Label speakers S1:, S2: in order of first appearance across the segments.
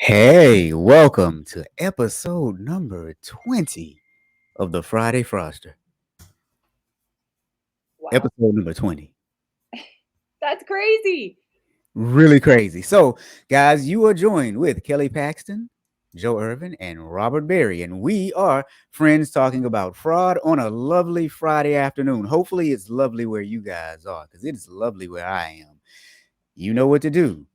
S1: Hey, welcome to episode number 20 of the Friday Fraudster.
S2: Wow,
S1: Episode number 20.
S2: that's crazy.
S1: Really crazy. So, guys, you are joined with Kelly Paxton, Joe Erven, and Robert Berry, and we are friends talking about fraud on a lovely Friday afternoon. Hopefully, it's lovely where you guys are because it's lovely where I am. You know what to do.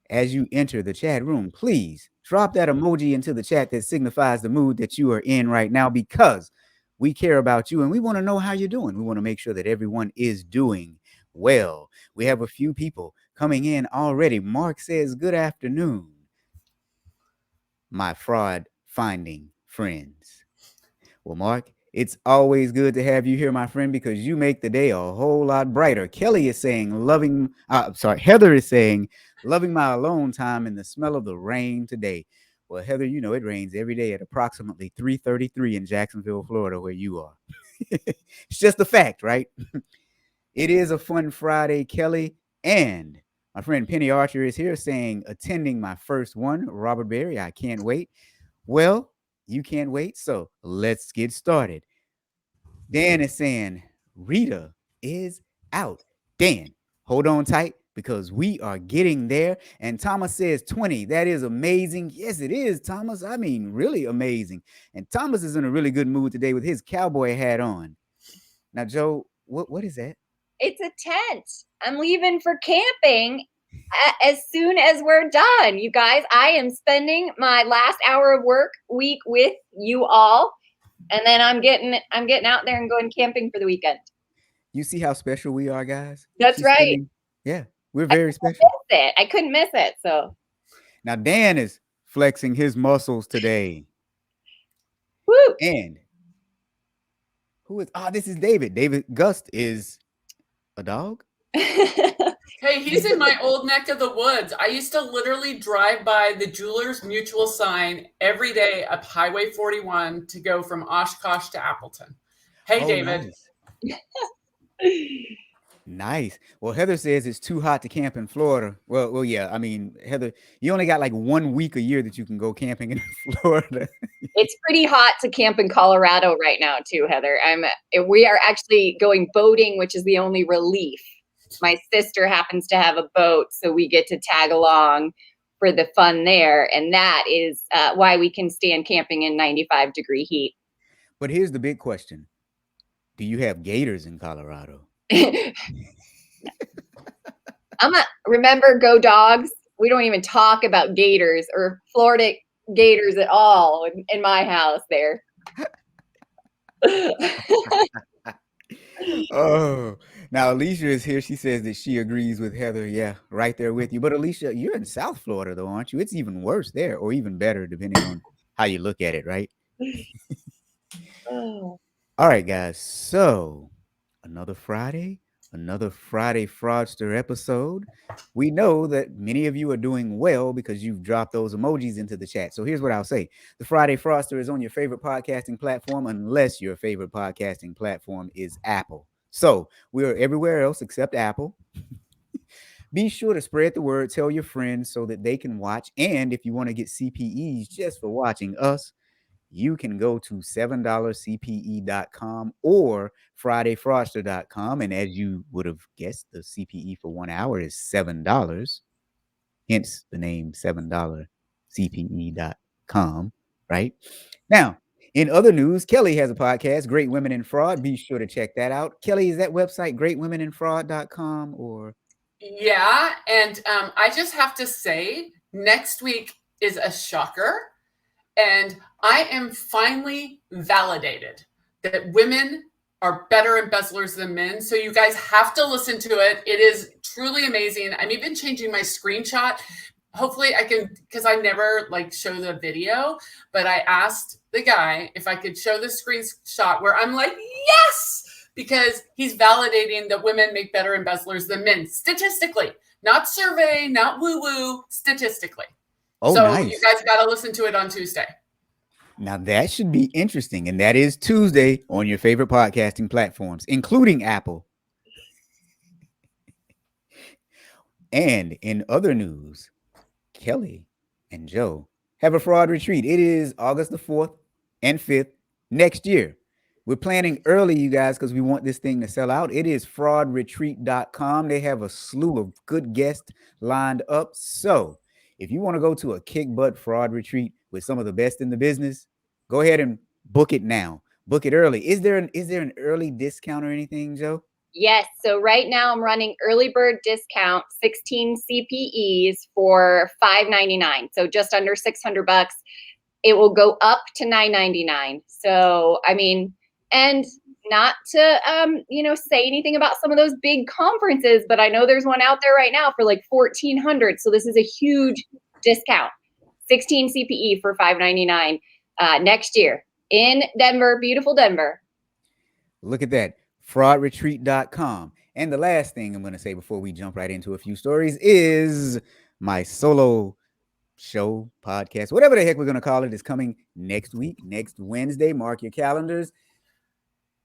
S1: As you enter the chat room, please drop that emoji into the chat that signifies the mood that you are in right now because we care about you and we want to know how you're doing. We want to make sure that everyone is doing well. We have a few people coming in already. Mark says, "Good afternoon, my fraud finding friends." Well, Mark, it's always good to have you here, my friend, because you make the day a whole lot brighter. Kelly is saying, Heather is saying, loving my alone time and the smell of the rain today. Well, Heather, you know it rains every day at approximately 3:33 in Jacksonville, Florida, where you are. It's just a fact, right? It is a fun Friday, Kelly. And my friend Penny Archer is here saying, attending my first one, Robert Berry. I can't wait. Well, you can't wait. So let's get started. Dan is saying Rita is out. Dan, hold on tight because we are getting there. And Thomas says 20. That is amazing. Yes, it is, Thomas. I mean, really amazing. And Thomas is in a really good mood today with his cowboy hat on. Now, Joe, what is that?
S2: It's a tent. I'm leaving for camping as soon as we're done. You guys, I am spending my last hour of work week with you all, and then I'm getting out there and going camping for the weekend.
S1: You see how special we are, guys?
S2: That's
S1: She's
S2: right.
S1: spending, yeah, we're
S2: I
S1: very
S2: couldn't
S1: special.
S2: miss it. I couldn't miss it. So,
S1: Now, Dan is flexing his muscles today.
S2: woo.
S1: And who is, this is David. David Gust is a dog?
S3: Hey, he's in my old neck of the woods. I used to literally drive by the Jewelers Mutual sign every day up Highway 41 to go from Oshkosh to Appleton. Hey,
S1: Oh,
S3: David.
S1: nice. Nice. Well, Heather says it's too hot to camp in Florida. Well, yeah. I mean, Heather, you only got like 1 week a year that you can go camping in Florida.
S2: It's pretty hot to camp in Colorado right now, too, Heather. We are actually going boating, which is the only relief. My sister happens to have a boat, so we get to tag along for the fun there. And that is why we can stand camping in 95-degree heat.
S1: But here's the big question. Do you have gators in Colorado?
S2: Remember, go dogs. We don't even talk about gators or Florida gators at all in my house there.
S1: Oh, now Alicia is here. She says that she agrees with Heather. Yeah, right there with you. But Alicia, you're in South Florida, though, aren't you? It's even worse there, or even better, depending on how you look at it, right?
S2: Oh.
S1: All right, guys. So another Friday Fraudster episode. We know that many of you are doing well because you've dropped those emojis into the chat. So here's what I'll say. The Friday Fraudster is on your favorite podcasting platform, unless your favorite podcasting platform is Apple. So we are everywhere else except Apple. Be sure to spread the word, tell your friends so that they can watch. And if you want to get CPEs just for watching us, you can go to $7cpe.com or fridayfraudster.com. And as you would have guessed, the CPE for 1 hour is $7. Hence the name $7cpe.com, right? Now, in other news, Kelly has a podcast, Great Women in Fraud. Be sure to check that out. Kelly, is that website greatwomeninfraud.com or?
S3: Yeah, and I just have to say, next week is a shocker. And I am finally validated that women are better embezzlers than men. So you guys have to listen to it. It is truly amazing. I'm even changing my screenshot. Hopefully I can, because I never like show the video, but I asked the guy if I could show the screenshot where I'm like, yes, because he's validating that women make better embezzlers than men statistically, not survey, not woo woo, statistically.
S1: Oh,
S3: so
S1: nice.
S3: You guys got to listen to it on Tuesday.
S1: Now that should be interesting. And that is Tuesday on your favorite podcasting platforms, including Apple. And in other news, Kelly and Joe have a fraud retreat. It is August the 4th and 5th next year. We're planning early, you guys, because we want this thing to sell out. It is fraudretreat.com. They have a slew of good guests lined up. So if you want to go to a kick butt fraud retreat with some of the best in the business, go ahead and book it now. Book it early. Is there an early discount or anything, Joe?
S2: Yes. So right now I'm running early bird discount, 16 CPEs for $5.99. So just under $600. It will go up to $9.99. So, I mean, and not to, say anything about some of those big conferences, but I know there's one out there right now for like $1,400. So this is a huge discount. 16 CPE for $5.99 next year in Denver, beautiful Denver.
S1: Look at that. Fraudretreat.com. And the last thing I'm going to say before we jump right into a few stories is my solo show, podcast, whatever the heck we're going to call it, is coming next week, next Wednesday. Mark your calendars.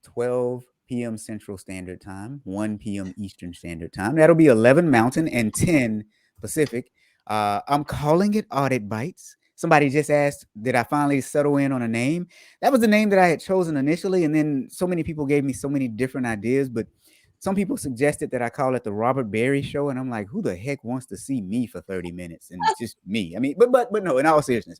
S1: 12 p.m. Central Standard Time, 1 p.m. Eastern Standard Time. That'll be 11 Mountain and 10 Pacific. I'm calling it Audit Bites. Somebody just asked, did I finally settle in on a name? That was the name that I had chosen initially, and then so many people gave me so many different ideas, but some people suggested that I call it the Robert Berry Show, and I'm like, who the heck wants to see me for 30 minutes? And it's just me. I mean, but no, in all seriousness,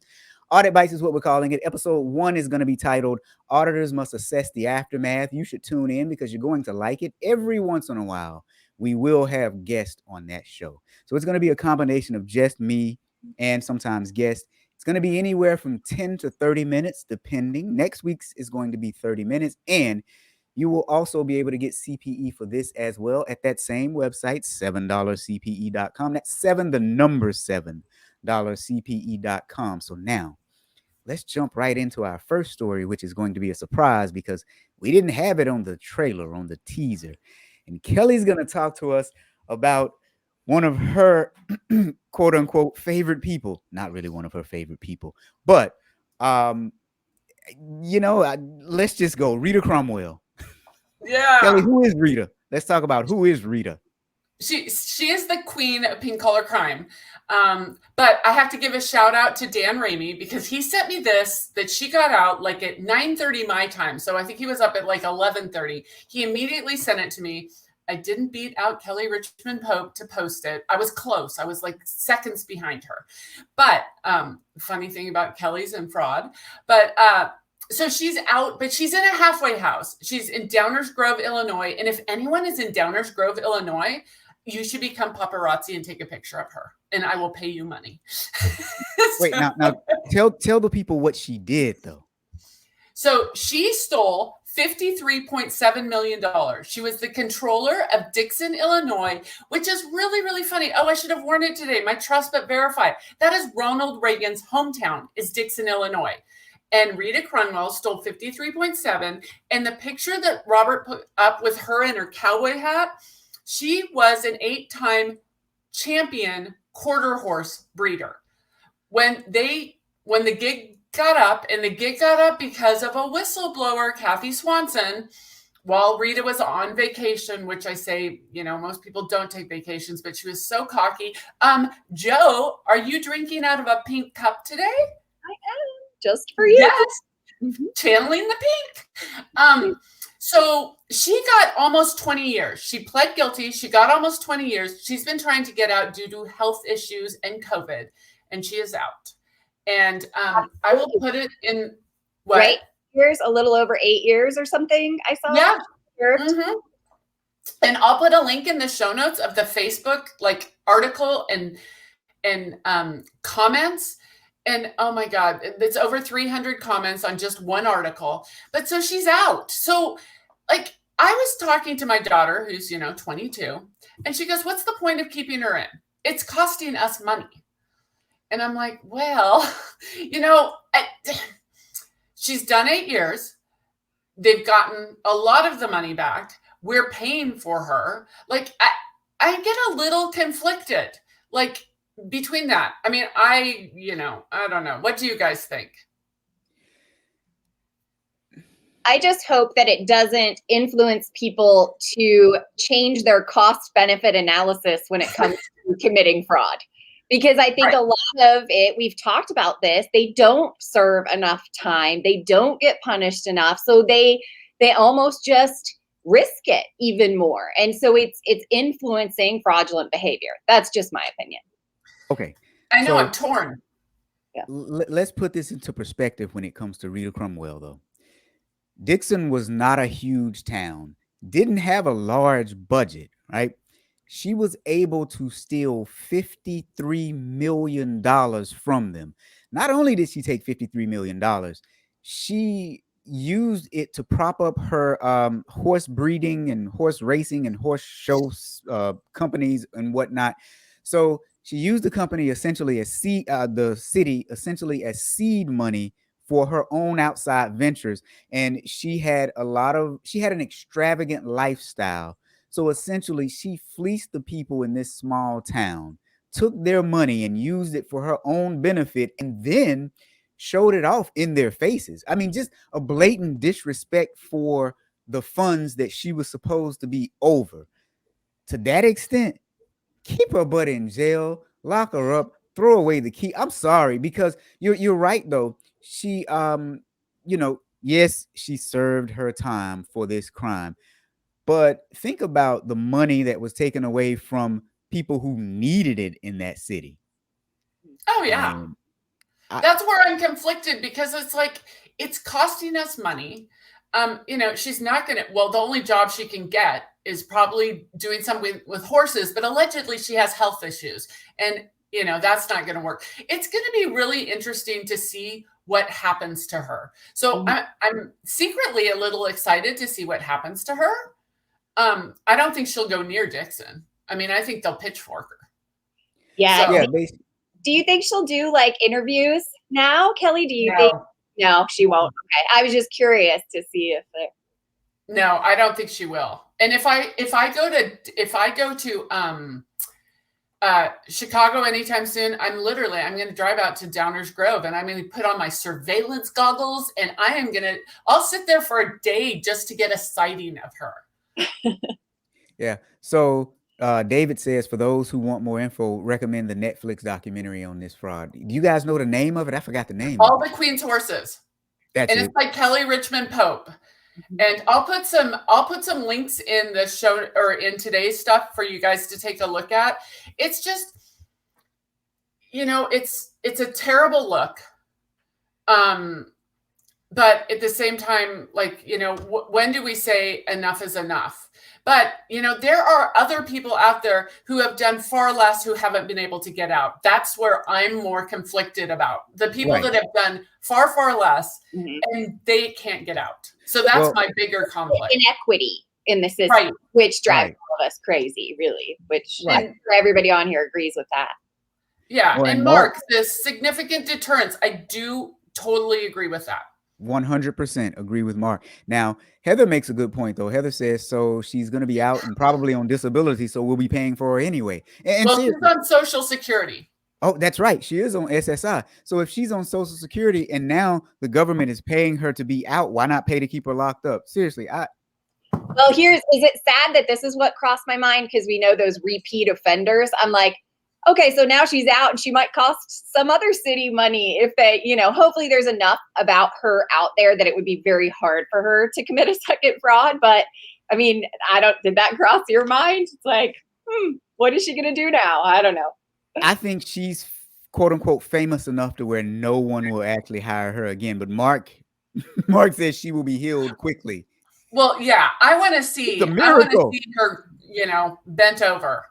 S1: Audit Bites is what we're calling it. Episode 1 is going to be titled Auditors Must Assess the Aftermath. You should tune in because you're going to like it. Every once in a while, we will have guests on that show. So it's going to be a combination of just me and sometimes guests. It's going to be anywhere from 10 to 30 minutes, depending. Next week's is going to be 30 minutes. And you will also be able to get CPE for this as well at that same website, $7cpe.com. That's 7, the number 7, $7cpe.com. So now let's jump right into our first story, which is going to be a surprise because we didn't have it on the trailer, on the teaser. And Kelly's going to talk to us about one of her quote unquote favorite people. Not really one of her favorite people, but let's just go Rita Crundwell.
S3: Yeah.
S1: Kelly, who is Rita? Let's talk about who is Rita.
S3: She is the queen of pink collar crime. But I have to give a shout out to Dan Ramey because he sent me this that she got out like at 9:30 my time. So I think he was up at like 11:30. He immediately sent it to me. I didn't beat out Kelly Richmond Pope to post it. I was close. I was like seconds behind her. But funny thing about Kelly's and fraud. But so she's out, but she's in a halfway house. She's in Downers Grove, Illinois. And if anyone is in Downers Grove, Illinois, you should become paparazzi and take a picture of her, and I will pay you money.
S1: Wait, now tell the people what she did, though.
S3: So she stole $53.7 million. She was the controller of Dixon, Illinois, which is really, really funny. Oh, I should have worn it today. My trust but verify. That is Ronald Reagan's hometown, is Dixon, Illinois. And Rita Crundwell stole 53.7. And the picture that Robert put up with her in her cowboy hat, she was an 8-time champion quarter horse breeder. When the gig got up, and the gig got up because of a whistleblower, Kathy Swanson, while Rita was on vacation, which I say, most people don't take vacations, but she was so cocky. Joe, are you drinking out of a pink cup today?
S2: I am, just for you.
S3: Yes. Mm-hmm. Channeling the pink. So she got almost 20 years. She pled guilty. She got almost 20 years. She's been trying to get out due to health issues and COVID, and she is out. And I will put it in what?
S2: Right. Years, a little over 8 years or something. I saw.
S3: Yeah. Mm-hmm. And I'll put a link in the show notes of the Facebook article and comments. And oh my God, it's over 300 comments on just one article. But so she's out. So I was talking to my daughter, who's 22, and she goes, "What's the point of keeping her in? It's costing us money." And I'm like, well, she's done 8 years. They've gotten a lot of the money back. We're paying for her. I get a little conflicted, between that. I mean, I don't know. What do you guys think?
S2: I just hope that it doesn't influence people to change their cost benefit analysis when it comes to committing fraud. Because I think
S3: Right.
S2: a lot of it, we've talked about this, they don't serve enough time. They don't get punished enough. So they almost just risk it even more. And so it's influencing fraudulent behavior. That's just my opinion.
S1: Okay.
S3: I know, I'm
S1: So
S3: torn.
S1: let's put this into perspective when it comes to Rita Crundwell, though. Dixon was not a huge town, didn't have a large budget, right? She was able to steal $53 million from them. Not only did she take $53 million, she used it to prop up her horse breeding and horse racing and horse show companies and whatnot. So she used the company essentially as the city essentially as seed money for her own outside ventures. And she had an extravagant lifestyle. So essentially, she fleeced the people in this small town, took their money and used it for her own benefit, and then showed it off in their faces. I mean, just a blatant disrespect for the funds that she was supposed to be over. To that extent, keep her butt in jail, lock her up, throw away the key. I'm sorry, because you're right though. She yes, she served her time for this crime. But think about the money that was taken away from people who needed it in that city.
S3: Oh yeah.
S1: And
S3: That's where I'm conflicted, because it's like, it's costing us money. She's not going to, well, the only job she can get is probably doing something with horses, but allegedly she has health issues. And, that's not going to work. It's going to be really interesting to see what happens to her. So I'm secretly a little excited to see what happens to her. I don't think she'll go near Dixon. I mean, I think they'll pitchfork her.
S2: Yeah.
S3: So,
S1: yeah,
S2: do you think she'll do like interviews now, Kelly? Do you
S3: No.
S2: think? No, she won't. Okay. I was just curious to see if it.
S3: No, I don't think she will. And if I go to Chicago anytime soon, I'm going to drive out to Downers Grove, and I'm going to put on my surveillance goggles, and I'll sit there for a day just to get a sighting of her.
S1: Yeah. So David says, for those who want more info, recommend the Netflix documentary on this fraud. Do you guys know the name of it? I forgot the name.
S3: All the Queen's Horses.
S1: That's
S3: and
S1: it.
S3: It's by Kelly Richmond Pope. And I'll put some links in the show or in today's stuff for you guys to take a look at. It's just, it's a terrible look. But at the same time, like, when do we say enough is enough? But, there are other people out there who have done far less, who haven't been able to get out. That's where I'm more conflicted about. The people that have done far, far less, and they can't get out. So that's my bigger conflict.
S2: Inequity in the system, which drives all of us crazy, really, which everybody on here agrees with that.
S3: Yeah. And Mark, the significant deterrence, I do totally agree with that.
S1: 100% agree with Mark. Now, Heather makes a good point, though. Heather says, so she's going to be out and probably on disability, so we'll be paying for her anyway. And
S3: she's on Social Security.
S1: Oh, that's right. She is on SSI. So if she's on Social Security and now the government is paying her to be out, why not pay to keep her locked up? Seriously,
S2: Well, is it sad that this is what crossed my mind? Because we know those repeat offenders. I'm like, okay, so now she's out and she might cost some other city money if they, hopefully there's enough about her out there that it would be very hard for her to commit a second fraud. But I mean, did that cross your mind? It's like, what is she going to do now? I don't know.
S1: I think she's quote unquote famous enough to where no one will actually hire her again. But Mark says she will be healed quickly.
S3: Well, yeah, I want to see her, bent over,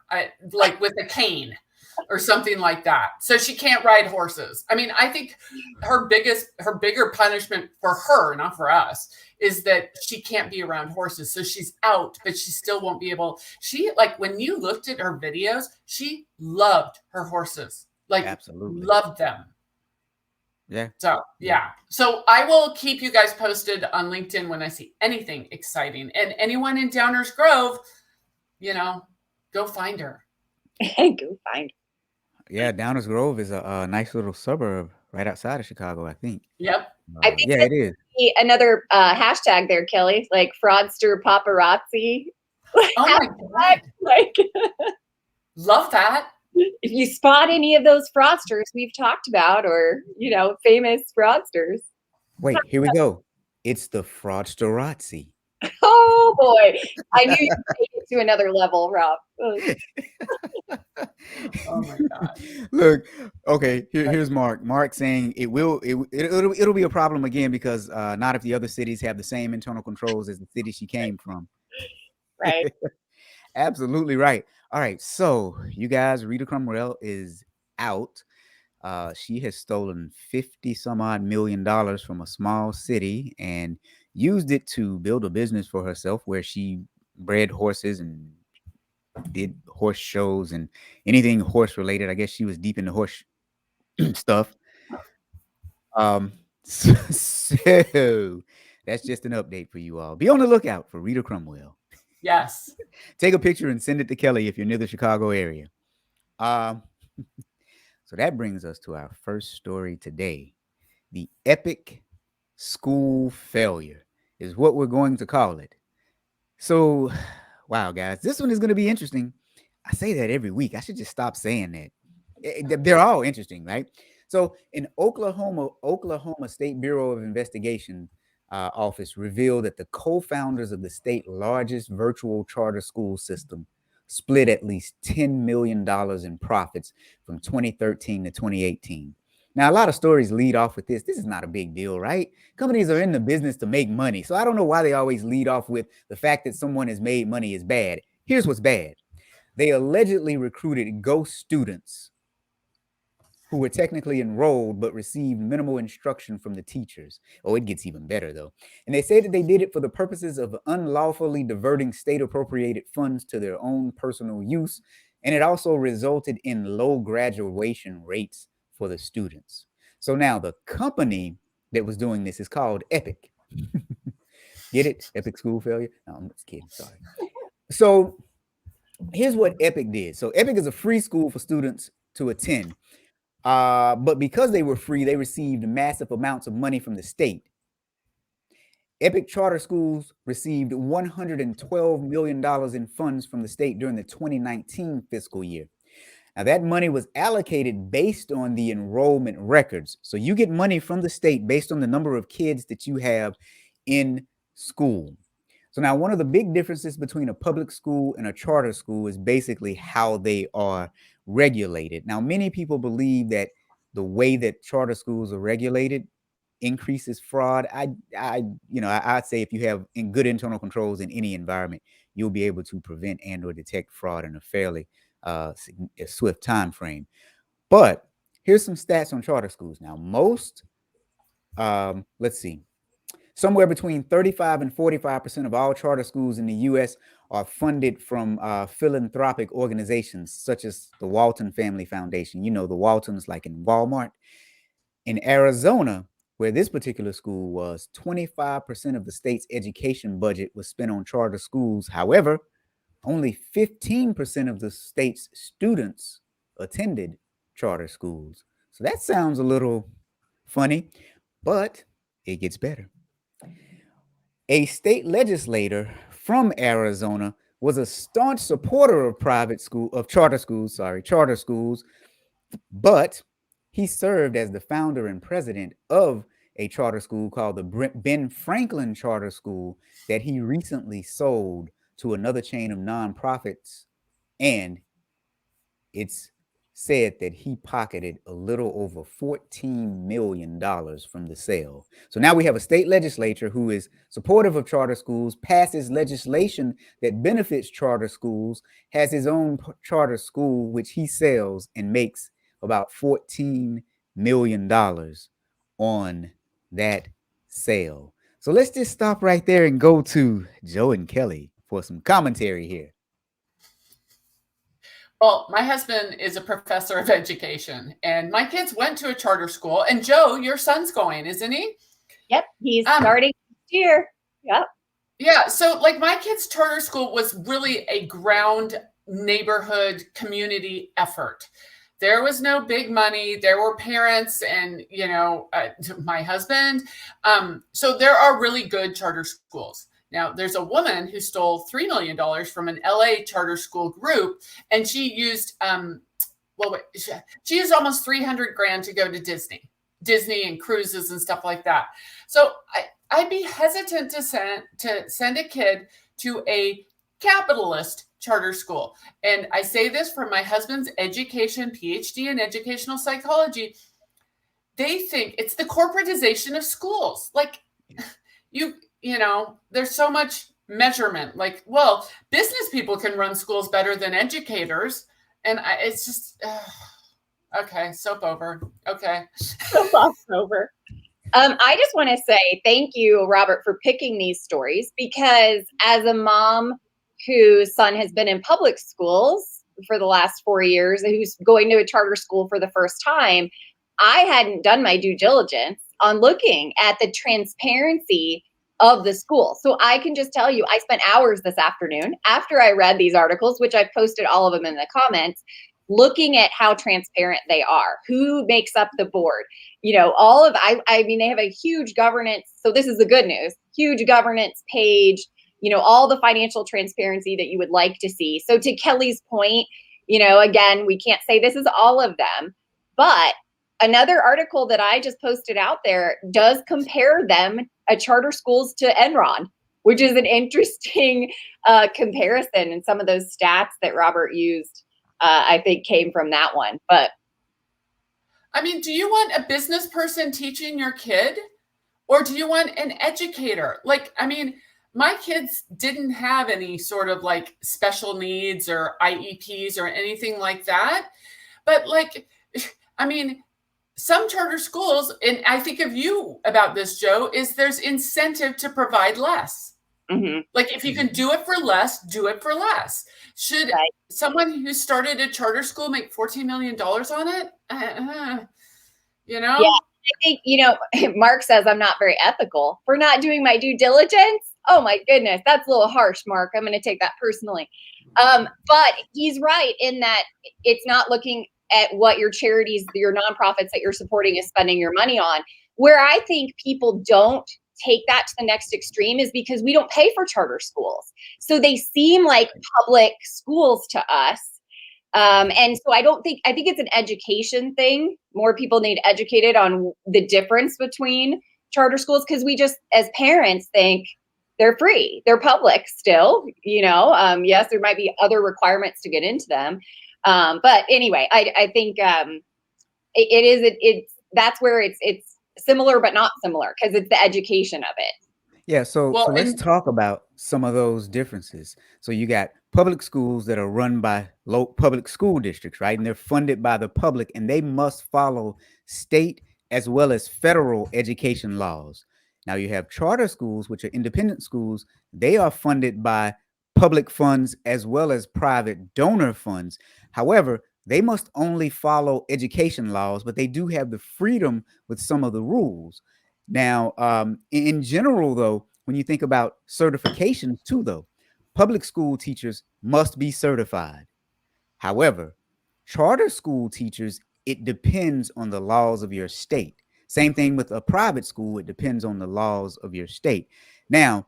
S3: like with a cane or something like that. So she can't ride horses. I mean, I think her bigger punishment for her, not for us, is that she can't be around horses. So she's out, but she still won't be able. When you looked at her videos, she loved her horses, absolutely loved them.
S1: Yeah.
S3: So, yeah. So I will keep you guys posted on LinkedIn when I see anything exciting. And anyone in Downers Grove, go find her.
S2: Go find her.
S1: Yeah, Downers Grove is a nice little suburb right outside of Chicago, I think.
S3: Yep.
S2: I think
S1: it is.
S2: Another hashtag there, Kelly, like fraudster paparazzi.
S3: Oh my God. Love that.
S2: If you spot any of those fraudsters we've talked about, or famous fraudsters.
S1: Wait, here we go. It's the fraudsterazzi.
S2: Oh boy, I knew you'd take it to another level, Rob.
S3: Oh my God.
S1: Look, okay, here's Mark. Mark saying it'll be a problem again because not if the other cities have the same internal controls as the city she came from.
S2: Right.
S1: Absolutely right. All right, so you guys, Rita Crundwell is out. She has stolen 50 some odd $1 million from a small city and used it to build a business for herself where she bred horses and did horse shows and anything horse related. I guess she was deep into horse stuff. So that's just an update for you all. Be on the lookout for Rita Crundwell.
S3: Yes.
S1: Take a picture and send it to Kelly if you're near the Chicago area. So that brings us to our first story today. The epic school failure is what we're going to call it. So, wow, guys, this one is going to be interesting. I say that every week. I should just stop saying that. They're all interesting, right? So, in Oklahoma State Bureau of Investigation office revealed that the co-founders of the state's largest virtual charter school system split at least $10 million in profits from 2013 to 2018. Now, a lot of stories lead off with this. This is not a big deal, right? Companies are in the business to make money. So I don't know why they always lead off with the fact that someone has made money is bad. Here's what's bad. They allegedly recruited ghost students who were technically enrolled but received minimal instruction from the teachers. Oh, it gets even better, though. And they say that they did it for the purposes of unlawfully diverting state-appropriated funds to their own personal use, and it also resulted in low graduation rates for the students. So now the company that was doing this is called Epic. Get it? Epic school failure? No, I'm just kidding. Sorry. So here's what Epic did. So Epic is a free school for students to attend. But because they were free, they received massive amounts of money from the state. Epic charter schools received $112 million in funds from the state during the 2019 fiscal year. Now, that money was allocated based on the enrollment records. So you get money from the state based on the number of kids that you have in school. So now one of the big differences between a public school and a charter school is basically how they are regulated. Now, many people believe that the way that charter schools are regulated increases fraud. I'd say if you have good internal controls in any environment, you'll be able to prevent and or detect fraud in a fairly swift time frame. But here's some stats on charter schools. Now, most, let's see, somewhere between 35 and 45% of all charter schools in the U.S. are funded from philanthropic organizations such as the Walton Family Foundation. You know, the Waltons, like in Walmart. In Arizona, where this particular school was, 25% of the state's education budget was spent on charter schools. However, only 15% of the state's students attended charter schools. So that sounds a little funny, but it gets better. A state legislator from Arizona was a staunch supporter of charter schools, but he served as the founder and president of a charter school called the Ben Franklin Charter School that he recently sold to another chain of nonprofits, and it's said that he pocketed a little over $14 million from the sale. So now we have a state legislature who is supportive of charter schools, passes legislation that benefits charter schools, has his own charter school, which he sells and makes about $14 million on that sale. So let's just stop right there and go to Joe and Kelly for some commentary here.
S3: Well, my husband is a professor of education, and my kids went to a charter school. And Joe, your son's going, isn't he?
S2: Yep, he's starting this year. Yep.
S3: Yeah, so like my kids' charter school was really a ground neighborhood community effort. There was no big money. There were parents and, my husband. So there are really good charter schools. Now, there's a woman who stole $3 million from an LA charter school group, and she used well, wait, she used almost 300 grand to go to Disney and cruises and stuff like that. So I'd be hesitant to send a kid to a capitalist charter school. And I say this from my husband's education, PhD in educational psychology. They think it's the corporatization of schools. Like you know, there's so much measurement. Like, well, business people can run schools better than educators. And it's just, okay, soap over. Okay.
S2: Soap over. I just want to say thank you, Robert, for picking these stories, because as a mom whose son has been in public schools for the last 4 years, who's going to a charter school for the first time, I hadn't done my due diligence on looking at the transparency of the school. So I can just tell you, I spent hours this afternoon after I read these articles, which I've posted all of them in the comments, looking at how transparent they are, who makes up the board, you know, all of, I mean, they have a huge governance. So this is the good news, huge governance page, you know, all the financial transparency that you would like to see. So to Kelly's point, you know, again, we can't say this is all of them, but another article that I just posted out there does compare them, charter schools, to Enron, which is an interesting comparison. And some of those stats that Robert used, I think, came from that one. But
S3: I mean, do you want a business person teaching your kid, or do you want an educator? Like, I mean, my kids didn't have any sort of like special needs or IEPs or anything like that. But like, I mean, some charter schools, and I think of you about this, Joe, is there's incentive to provide less. Mm-hmm. Like if you can do it for less, do it for less. Should someone who started a charter school make $14 million on it? You know?
S2: Yeah, I think, you know, Mark says I'm not very ethical for not doing my due diligence. Oh my goodness, that's a little harsh, Mark. I'm going to take that personally. But he's right in that it's not looking at what your charities, your nonprofits that you're supporting is spending your money on. Where I think people don't take that to the next extreme is because we don't pay for charter schools. So they seem like public schools to us. And so I think it's an education thing. More people need educated on the difference between charter schools, because we just, as parents, think they're free, they're public still, you know. Yes, there might be other requirements to get into them. But anyway, I think it's that's where it's similar but not similar, because it's the education of it.
S1: Yeah, so let's talk about some of those differences. So you got public schools that are run by public school districts, right? And they're funded by the public, and they must follow state as well as federal education laws. Now you have charter schools, which are independent schools. They are funded by public funds as well as private donor funds. However, they must only follow education laws, but they do have the freedom with some of the rules. Now, in general, though, when you think about certifications too, though, public school teachers must be certified. However, charter school teachers, it depends on the laws of your state. Same thing with a private school, it depends on the laws of your state. Now,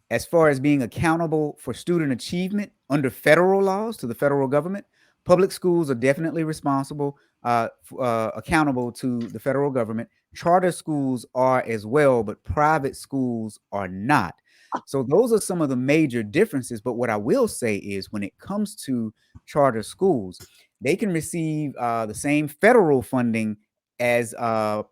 S1: as far as being accountable for student achievement under federal laws to the federal government, public schools are definitely responsible, accountable to the federal government. Charter schools are as well, but private schools are not. So those are some of the major differences. But what I will say is when it comes to charter schools, they can receive the same federal funding as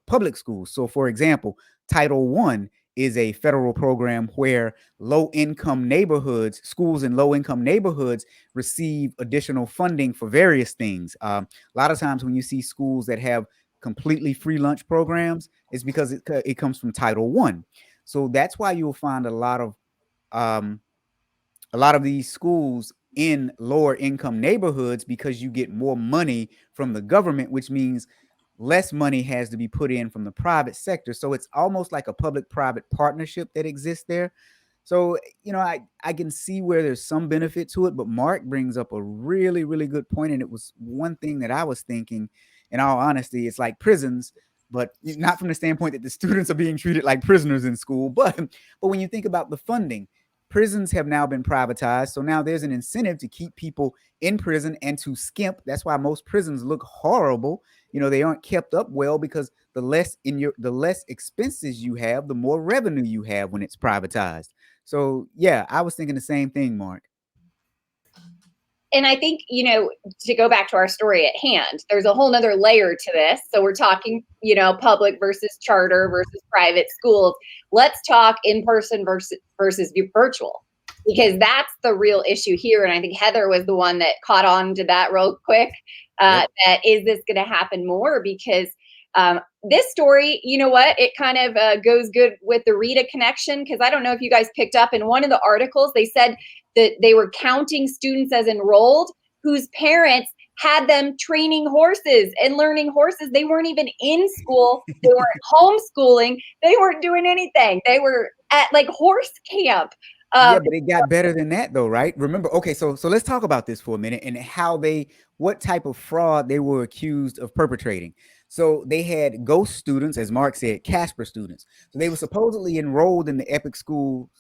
S1: public schools. So for example, Title I is a federal program where low-income neighborhoods, schools in low-income neighborhoods receive additional funding for various things. A lot of times when you see schools that have completely free lunch programs, it's because it comes from Title I. So that's why you'll find a lot of these schools in lower income neighborhoods, because you get more money from the government, which means less money has to be put in from the private sector. So it's almost like a public-private partnership that exists there. So, you know, I can see where there's some benefit to it, but Mark brings up a really, really good point. And it was one thing that I was thinking, in all honesty, it's like prisons, but not from the standpoint that the students are being treated like prisoners in school. But when you think about the funding, prisons have now been privatized. So now there's an incentive to keep people in prison and to skimp. That's why most prisons look horrible. They aren't kept up well, because the less expenses you have, the more revenue you have when it's privatized. So yeah, I was thinking the same thing, Mark.
S2: And I think, to go back to our story at hand, there's a whole nother layer to this. So we're talking, public versus charter versus private schools. Let's talk in person versus virtual, because that's the real issue here. And I think Heather was the one that caught on to that real quick.
S1: Yep.
S2: That is this going to happen more? Because this story, you know what, it kind of goes good with the Rita connection, because I don't know if you guys picked up in one of the articles, they said that they were counting students as enrolled whose parents had them training horses and learning horses. They weren't even in school. They weren't homeschooling. They weren't doing anything. They were at like horse camp.
S1: Yeah, but it got better than that though, right? Remember, okay, so let's talk about this for a minute and what type of fraud they were accused of perpetrating. So they had ghost students, as Mark said, Casper students. So they were supposedly enrolled in the Epic school.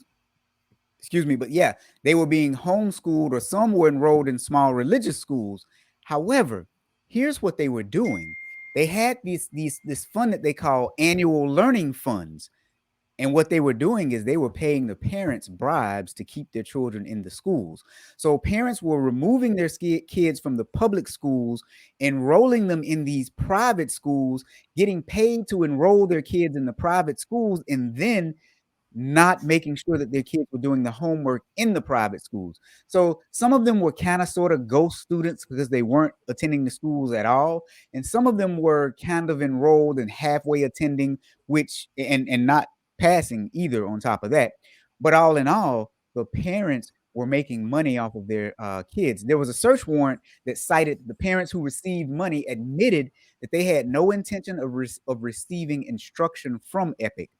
S1: Excuse me, but yeah, they were being homeschooled, or some were enrolled in small religious schools. However, here's what they were doing. They had this fund that they call annual learning funds. And what they were doing is they were paying the parents bribes to keep their children in the schools. So parents were removing their kids from the public schools, enrolling them in these private schools, getting paid to enroll their kids in the private schools, and then not making sure that their kids were doing the homework in the private schools. So some of them were kind of sort of ghost students because they weren't attending the schools at all. And some of them were kind of enrolled and halfway attending, which and not passing either on top of that. But all in all, the parents were making money off of their kids. There was a search warrant that cited the parents who received money admitted that they had no intention of receiving instruction from Epic.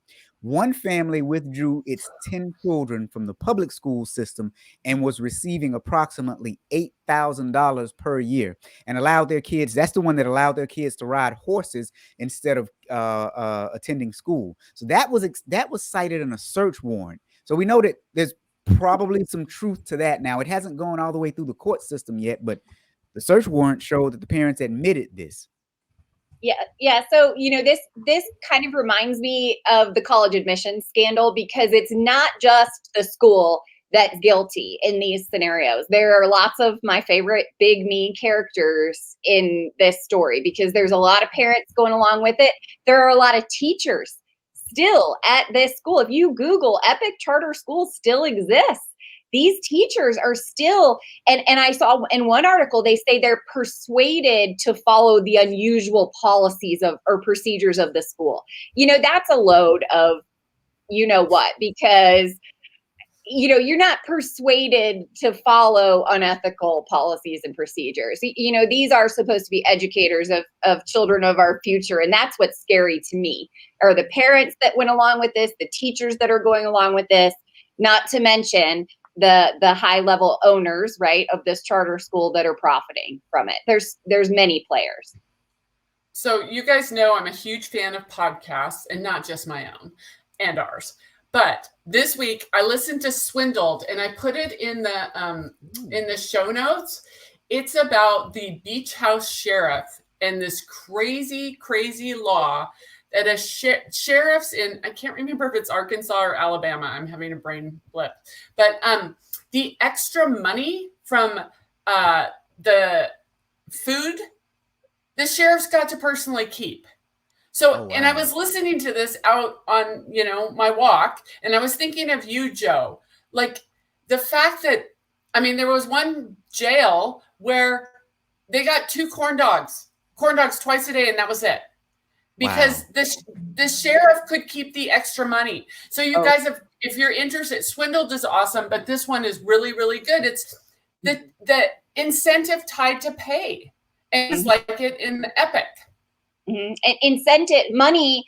S1: One family withdrew its 10 children from the public school system and was receiving approximately $8,000 per year, and allowed their kids, that's the one that allowed their kids to ride horses instead of attending school. So that was cited in a search warrant. So we know that there's probably some truth to that. Now, it hasn't gone all the way through the court system yet, but the search warrant showed that the parents admitted this.
S2: Yeah. So, this kind of reminds me of the college admissions scandal, because it's not just the school that's guilty in these scenarios. There are lots of my favorite big mean characters in this story, because there's a lot of parents going along with it. There are a lot of teachers still at this school. If you Google, Epic Charter Schools still exists. These teachers are still, and I saw in one article, they say they're persuaded to follow the unusual policies or procedures of the school. That's a load of, what, because, you're not persuaded to follow unethical policies and procedures. These are supposed to be educators of children of our future. And that's what's scary to me, are the parents that went along with this, the teachers that are going along with this, not to mention the high level owners, right, of this charter school that are profiting from it. There's many players.
S3: So you guys know I'm a huge fan of podcasts, and not just my own and ours. But this week I listened to Swindled, and I put it in the show notes. It's about the beach house sheriff and this crazy law that a sheriffs in, I can't remember if it's Arkansas or Alabama. I'm having a brain blip. But the extra money from the food, the sheriff's got to personally keep. So,
S1: Oh, wow.
S3: And I was listening to this out on, my walk, and I was thinking of you, Joe. Like the fact that, there was one jail where they got 2 corn dogs twice a day, and that was it. Because
S1: wow.
S3: the sheriff could keep the extra money. So you guys, if you're interested, Swindled is awesome, but this one is really, really good. It's the incentive tied to pay. And it's like it in the Epic.
S2: Mm-hmm. And incentive money,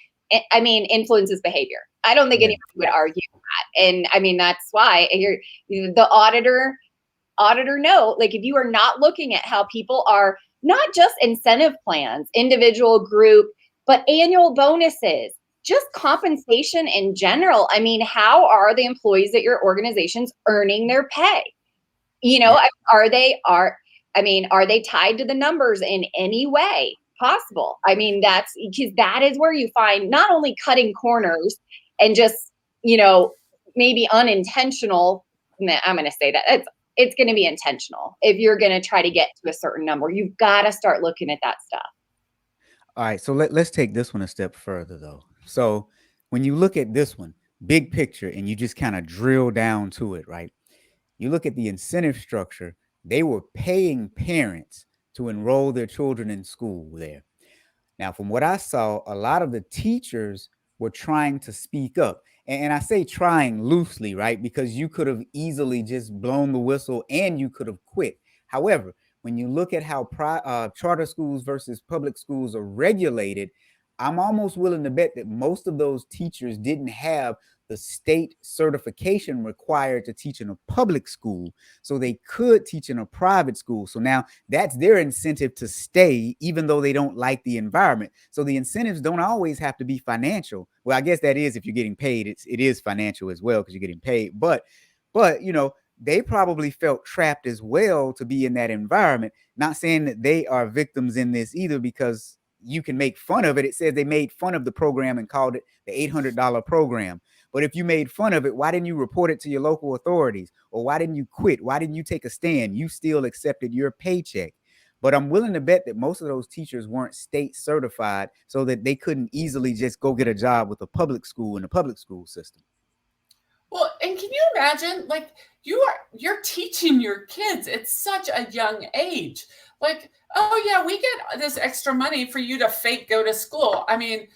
S2: influences behavior. I don't think anybody would argue that. And that's why the auditor note, like if you are not looking at how people are, not just incentive plans, individual, group, but annual bonuses, just compensation in general. I mean, how are the employees at your organizations earning their pay? Are they tied to the numbers in any way possible? I mean, that's because that is where you find not only cutting corners and just, maybe unintentional. I'm going to say that it's going to be intentional. If you're going to try to get to a certain number, you've got to start looking at that stuff.
S1: All right, so let's take this one a step further, though. So when you look at this one, big picture, and you just kind of drill down to it, right? You look at the incentive structure, they were paying parents to enroll their children in school there. Now, from what I saw, a lot of the teachers were trying to speak up. And I say trying loosely, right? Because you could have easily just blown the whistle and you could have quit. However, when you look at how charter schools versus public schools are regulated, I'm almost willing to bet that most of those teachers didn't have the state certification required to teach in a public school, so they could teach in a private school. So now that's their incentive to stay, even though they don't like the environment. So the incentives don't always have to be financial. Well, I guess that is, if you're getting paid, it is financial as well because you're getting paid. But they probably felt trapped as well to be in that environment. Not saying that they are victims in this either, because you can make fun of it. It says they made fun of the program and called it the $800 program. But if you made fun of it, why didn't you report it to your local authorities? Or why didn't you quit? Why didn't you take a stand? You still accepted your paycheck. But I'm willing to bet that most of those teachers weren't state certified, so that they couldn't easily just go get a job with a public school in the public school system.
S3: Well, and can you imagine, like, you're teaching your kids at such a young age, like, oh yeah, we get this extra money for you to fake go to school. I mean,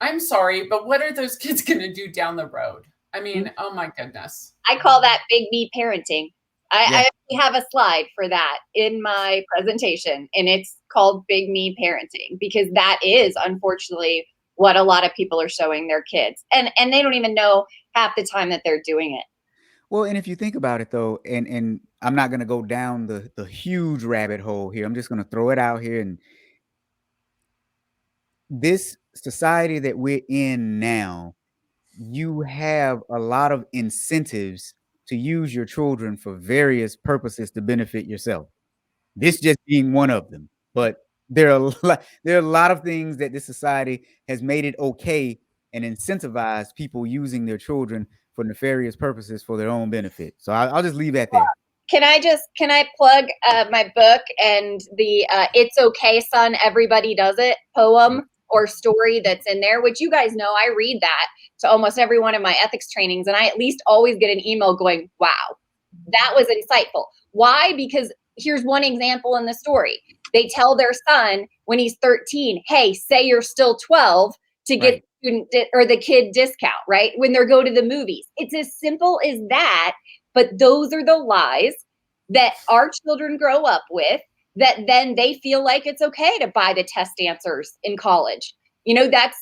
S3: I'm sorry, but what are those kids going to do down the road? I mean, oh my goodness.
S2: I call that big me parenting. I actually have a slide for that in my presentation, and it's called Big Me Parenting, because that is unfortunately what a lot of people are showing their kids. And they don't even know half the time that they're doing it.
S1: Well, and if you think about it, though, and I'm not going to go down the huge rabbit hole here. I'm just going to throw it out here. And this society that we're in now, you have a lot of incentives to use your children for various purposes to benefit yourself. This just being one of them. But there are a lot of things that this society has made it okay and incentivized people using their children for nefarious purposes for their own benefit. So I'll just leave that there.
S2: Can I plug my book and the It's Okay, Son, Everybody Does It poem or story that's in there, which you guys know I read that to almost every one of my ethics trainings, and I at least always get an email going, wow, that was insightful. Why? Because here's one example in the story. They tell their son when he's 13, hey, say you're still 12 to get
S1: Right.
S2: the student or the kid discount, right? When they go to the movies. It's as simple as that, but those are the lies that our children grow up with, that then they feel like it's okay to buy the test answers in college. That's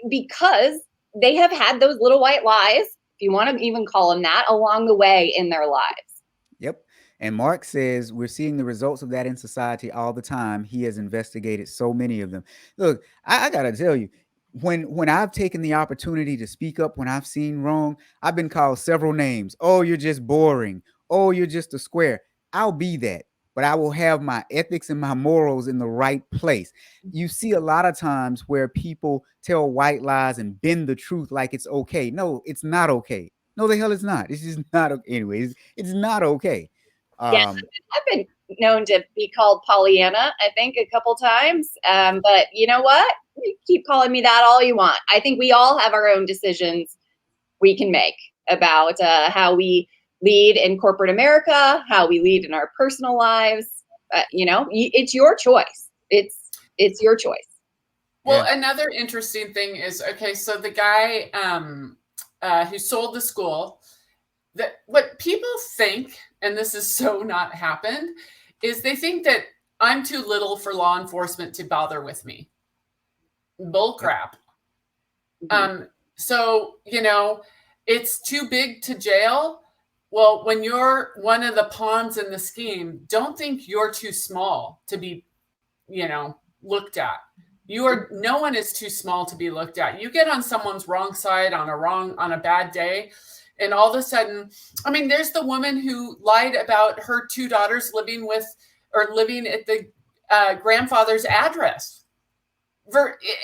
S2: because they have had those little white lies, if you want to even call them that, along the way in their lives.
S1: Yep. And Mark says we're seeing the results of that in society all the time. He has investigated so many of them. Look, I gotta tell you, when I've taken the opportunity to speak up when I've seen wrong, I've been called several names. Oh, you're just boring. Oh, you're just a square. I'll be that, but I will have my ethics and my morals in the right place. You see a lot of times where people tell white lies and bend the truth like it's okay. No, it's not okay. No, the hell it's not. It's just not. Anyways, it's not okay.
S2: Yeah, I've been known to be called Pollyanna, I think, a couple times. But you know what? You keep calling me that all you want. I think we all have our own decisions we can make about how we lead in corporate America, how we lead in our personal lives. It's your choice. It's your choice.
S3: Well, another interesting thing is, okay, so the guy who sold the school, that what people think, and this is so not happened, is they think that I'm too little for law enforcement to bother with me. Bull crap.
S2: Mm-hmm.
S3: So, it's too big to jail. Well, when you're one of the pawns in the scheme, don't think you're too small to be, looked at. No one is too small to be looked at. You get on someone's wrong side on a bad day, and all of a sudden, I mean, there's the woman who lied about her 2 daughters living at the grandfather's address,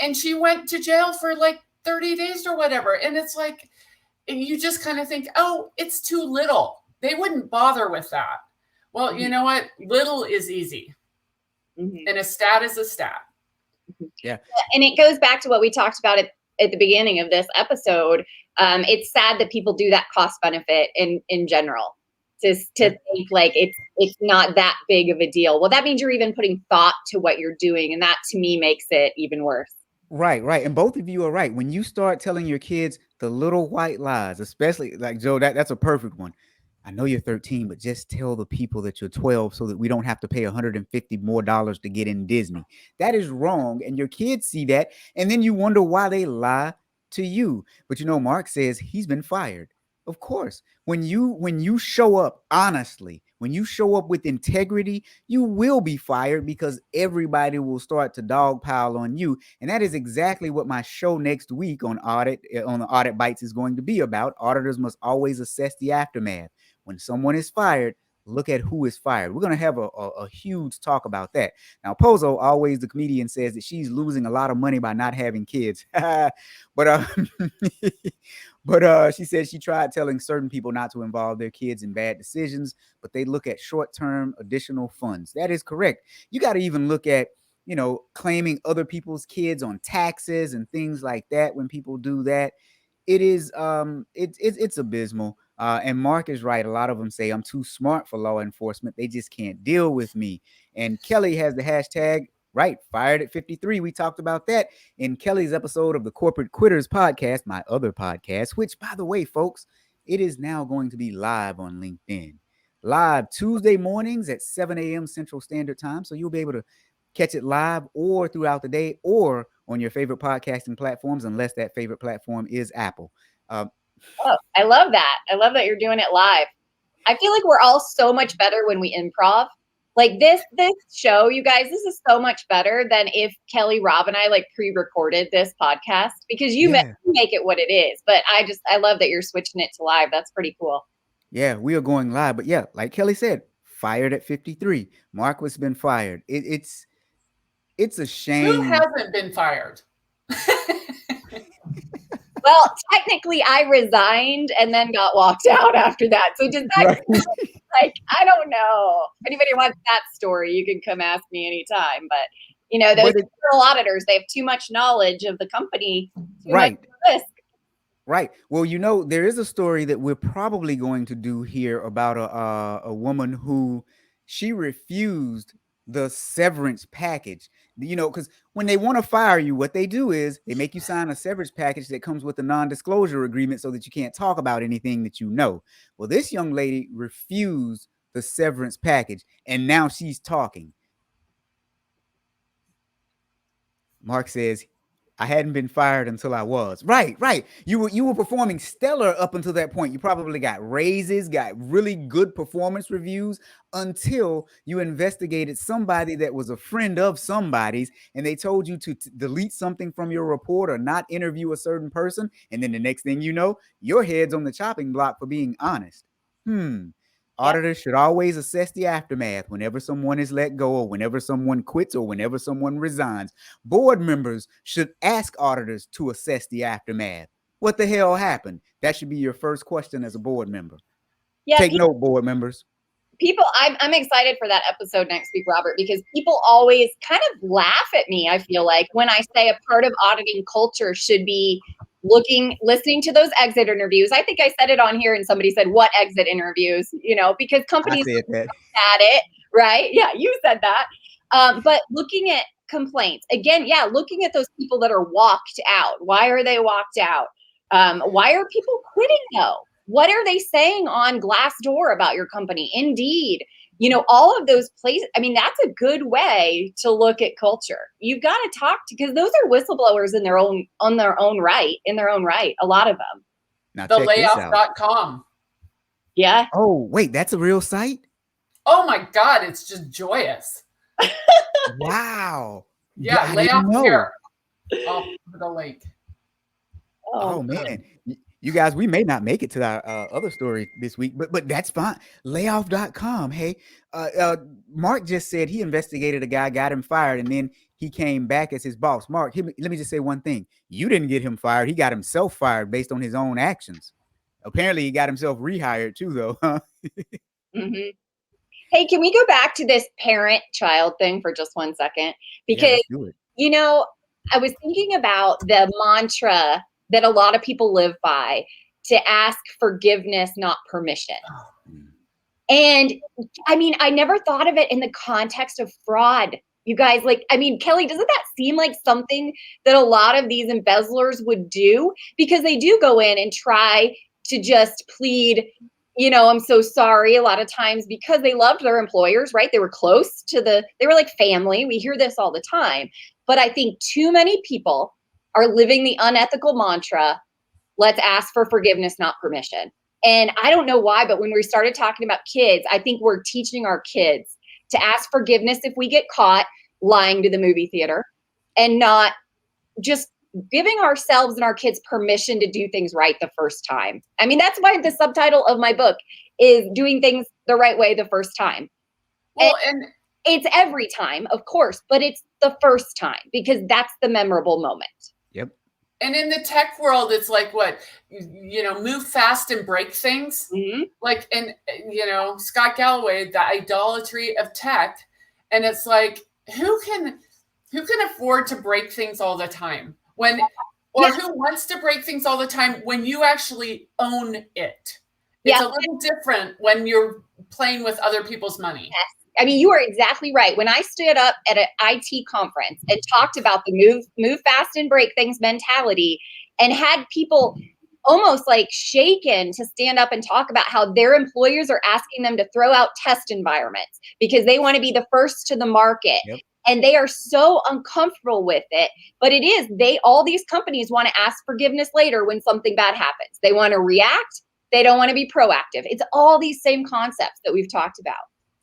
S3: and she went to jail for like 30 days or whatever. And it's like, you just kind of think, oh, it's too little. They wouldn't bother with that. Well, you know what? Little is easy. And a stat is a stat.
S1: Yeah.
S2: And it goes back to what we talked about at the beginning of this episode. It's sad that people do that cost benefit in general. To think like it's not that big of a deal. Well, that means you're even putting thought to what you're doing. And that to me makes it even worse.
S1: Right. And both of you are right. When you start telling your kids the little white lies, especially like Joe, that's a perfect one. I know you're 13, but just tell the people that you're 12 so that we don't have to pay $150 more to get in Disney. That is wrong. And your kids see that. And then you wonder why they lie to you. But Mark says he's been fired. Of course, when you show up honestly, when you show up with integrity, you will be fired because everybody will start to dogpile on you. And that is exactly what my show next week on the Audit Bites is going to be about. Auditors must always assess the aftermath. When someone is fired, look at who is fired. We're going to have a huge talk about that. Now, Pozo, always the comedian, says that she's losing a lot of money by not having kids. But she said she tried telling certain people not to involve their kids in bad decisions, but they look at short-term additional funds. That is correct. You got to even look at, claiming other people's kids on taxes and things like that. When people do that, it is it's abysmal. And Mark is right. A lot of them say I'm too smart for law enforcement. They just can't deal with me. And Kelly has the hashtag right, fired at 53. We talked about that in Kelly's episode of the Corporate Quitters podcast, my other podcast, which, by the way, folks, it is now going to be live on LinkedIn. Live Tuesday mornings at 7 a.m. Central Standard Time. So you'll be able to catch it live or throughout the day or on your favorite podcasting platforms, unless that favorite platform is Apple.
S2: I love that. I love that you're doing it live. I feel like we're all so much better when we improv. Like this show, you guys, this is so much better than if Kelly, Rob, and I like pre-recorded this podcast, because you make it what it is. But I love that you're switching it to live. That's pretty cool.
S1: Yeah, we are going live. But yeah, like Kelly said, fired at 53. Mark has been fired. It's a shame.
S3: Who hasn't been fired?
S2: Well, technically, I resigned and then got walked out after that. So does that like, I don't know. If anybody wants that story, you can come ask me anytime. But those internal auditors, they have too much knowledge of the company, too much risk.
S1: Right. Well, there is a story that we're probably going to do here about a woman who she refused the severance package, because when they want to fire you, what they do is they make you sign a severance package that comes with a non-disclosure agreement so that you can't talk about anything that you know. Well, this young lady refused the severance package, and now she's talking. Mark says, I hadn't been fired until I was. Right. You were performing stellar up until that point. You probably got raises, got really good performance reviews until you investigated somebody that was a friend of somebody's, and they told you to delete something from your report or not interview a certain person. And then the next thing you know, your head's on the chopping block for being honest. Auditors should always assess the aftermath whenever someone is let go, or whenever someone quits, or whenever someone resigns. Board members should ask auditors to assess the aftermath. What the hell happened? That should be your first question as a board member. Yeah, Take note, board members.
S2: I'm excited for that episode next week, Robert, because people always kind of laugh at me, I feel like, when I say a part of auditing culture should be listening to those exit interviews. I think I said it on here and somebody said, what exit interviews? Because companies look at it, right? Yeah, you said that. But looking at complaints, again, looking at those people that are walked out. Why are they walked out? Why are people quitting though? What are they saying on Glassdoor about your company? Indeed. All of those places. I mean, that's a good way to look at culture. You've got to talk to, because those are whistleblowers in their own right. A lot of them.
S1: Now,
S3: the layoff.com.
S2: Yeah.
S1: Oh, wait, that's a real site?
S3: Oh my God, it's just joyous.
S1: Wow.
S3: Yeah,
S1: I
S3: lay
S1: didn't
S3: off
S1: know.
S3: here. I'll put a link.
S1: Oh man, you guys, we may not make it to our other story this week, but that's fine. Layoff.com. Hey, Mark just said he investigated a guy, got him fired, and then he came back as his boss. Mark, let me just say one thing: you didn't get him fired; he got himself fired based on his own actions. Apparently, he got himself rehired too, though. Huh?
S2: Mm-hmm. Hey, can we go back to this parent-child thing for just 1 second?
S1: Yeah,
S2: Because,
S1: let's do it.
S2: you know, I was thinking about the mantra that a lot of people live by, to ask forgiveness, not permission.
S1: Mm.
S2: And I mean, I never thought of it in the context of fraud. You guys, like, I mean, Kelly, doesn't that seem like something that a lot of these embezzlers would do? Because they do go in and try to just plead, I'm so sorry a lot of times because they loved their employers, right? They were close to they were like family. We hear this all the time. But I think too many people are living the unethical mantra, let's ask for forgiveness, not permission. And I don't know why, but when we started talking about kids, I think we're teaching our kids to ask forgiveness if we get caught lying to the movie theater, and not just giving ourselves and our kids permission to do things right the first time. I mean, that's why the subtitle of my book is Doing Things the Right Way the First Time.
S3: Well, and
S2: it's every time, of course, but it's the first time because that's the memorable moment.
S1: Yep.
S3: And in the tech world, it's like what, move fast and break things.
S2: Mm-hmm.
S3: Like, and, Scott Galloway, the idolatry of tech. And it's like, who can afford to break things all the time who wants to break things all the time when you actually own it? It's a little different when you're playing with other people's money.
S2: Yes. I mean, you are exactly right. When I stood up at an IT conference and talked about the move fast and break things mentality, and had people almost like shaken to stand up and talk about how their employers are asking them to throw out test environments because they want to be the first to the market.
S1: Yep.
S2: And they are so uncomfortable with it. But it is, all these companies want to ask forgiveness later when something bad happens. They want to react. They don't want to be proactive. It's all these same concepts that we've talked about.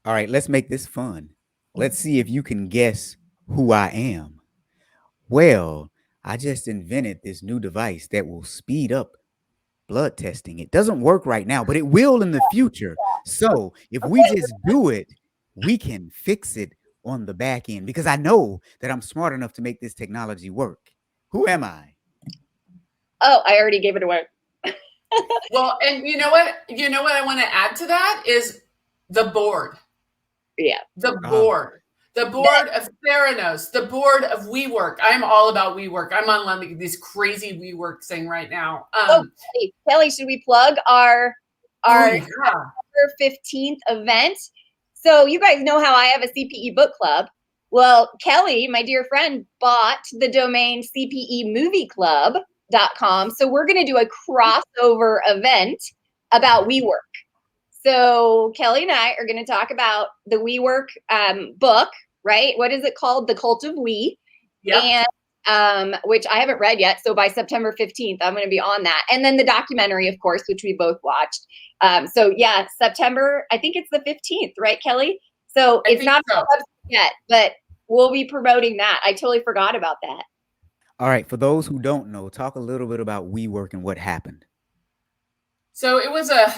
S1: All right, let's make this fun. Let's see if you can guess who I am. Well, I just invented this new device that will speed up blood testing. It doesn't work right now, but it will in the future. So if we just do it, we can fix it on the back end because I know that I'm smart enough to make this technology work. Who am I?
S2: Oh, I already gave it away.
S3: Well, and you know what I want to add to that is the board.
S2: Yeah.
S3: The board. The board of Theranos, the board of WeWork. I'm all about WeWork. I'm on like this crazy WeWork thing right now.
S2: Kelly, should we plug our September 15th event? So you guys know how I have a CPE book club. Well, Kelly, my dear friend, bought the domain CPEmovieclub.com. So we're going to do a crossover event about WeWork. So Kelly and I are going to talk about the WeWork book, right? What is it called? The Cult of We.
S3: Yep.
S2: And which I haven't read yet. So by September 15th, I'm going to be on that. And then the documentary, of course, which we both watched. So yeah, September, I think it's the 15th, right, Kelly? So it's not yet, but we'll be promoting that. I totally forgot about that.
S1: All right. For those who don't know, talk a little bit about WeWork and what happened.
S3: So it was a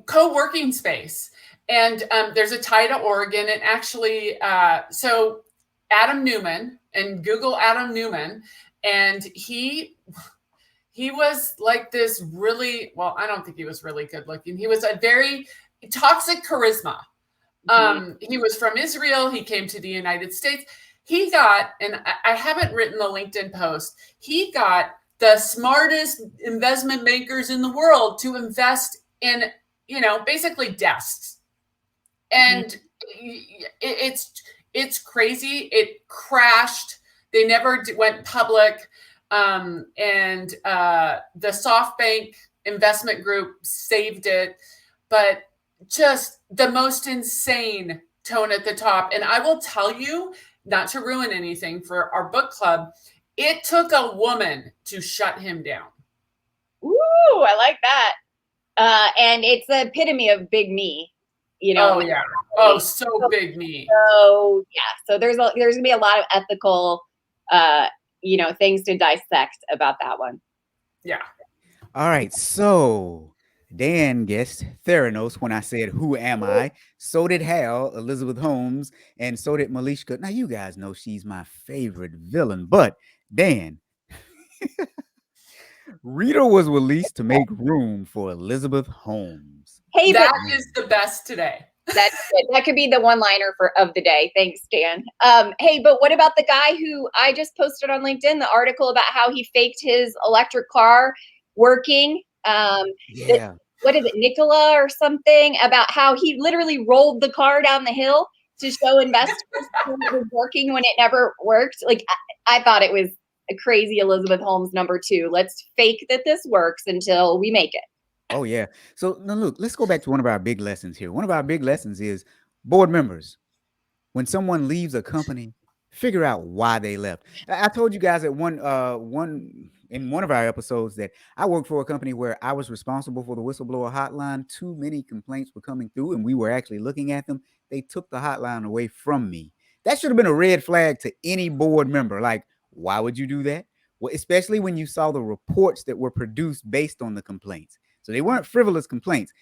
S3: co-working space, and there's a tie to Oregon, and actually, so Adam Newman, and Google Adam Newman, and he was like this really, well, I don't think he was really good looking. He was a very toxic charisma. He was from Israel. He came to the United States. He got, and I haven't written the LinkedIn post, he got the smartest investment bankers in the world to invest in, basically desks. And it's crazy. It crashed. They never went public. And the SoftBank investment group saved it. But just the most insane tone at the top. And I will tell you, not to ruin anything for our book club, it took a woman to shut him down.
S2: Ooh, I like that. And it's the epitome of big me.
S3: Oh yeah. Oh, so big me.
S2: So yeah. So there's gonna be a lot of ethical, things to dissect about that one.
S3: Yeah.
S1: All right, so Dan guessed Theranos when I said, "Who am I?" So did Hal, Elizabeth Holmes, and so did Malishka. Now, you guys know she's my favorite villain, but Dan, Rita was released to make room for Elizabeth Holmes.
S2: Hey,
S3: That is the best today.
S2: that could be the one-liner of the day. Thanks, Dan. Hey, but what about the guy who I just posted on LinkedIn, the article about how he faked his electric car working?
S1: Yeah.
S2: What is it, Nicola or something, about how he literally rolled the car down the hill to show investors it was working when it never worked. Like, I thought it was a crazy Elizabeth Holmes #2. Let's fake that this works until we make it.
S1: Oh, yeah. So now look, let's go back to one of our big lessons here. One of our big lessons is board members. When someone leaves a company, figure out why they left. I told you guys at one in one of our episodes that I worked for a company where I was responsible for the whistleblower hotline. Too many complaints were coming through, and we were actually looking at them. They took the hotline away from me. That should have been a red flag to any board member. Like, why would you do that? Well, especially when you saw the reports that were produced based on the complaints. So they weren't frivolous complaints.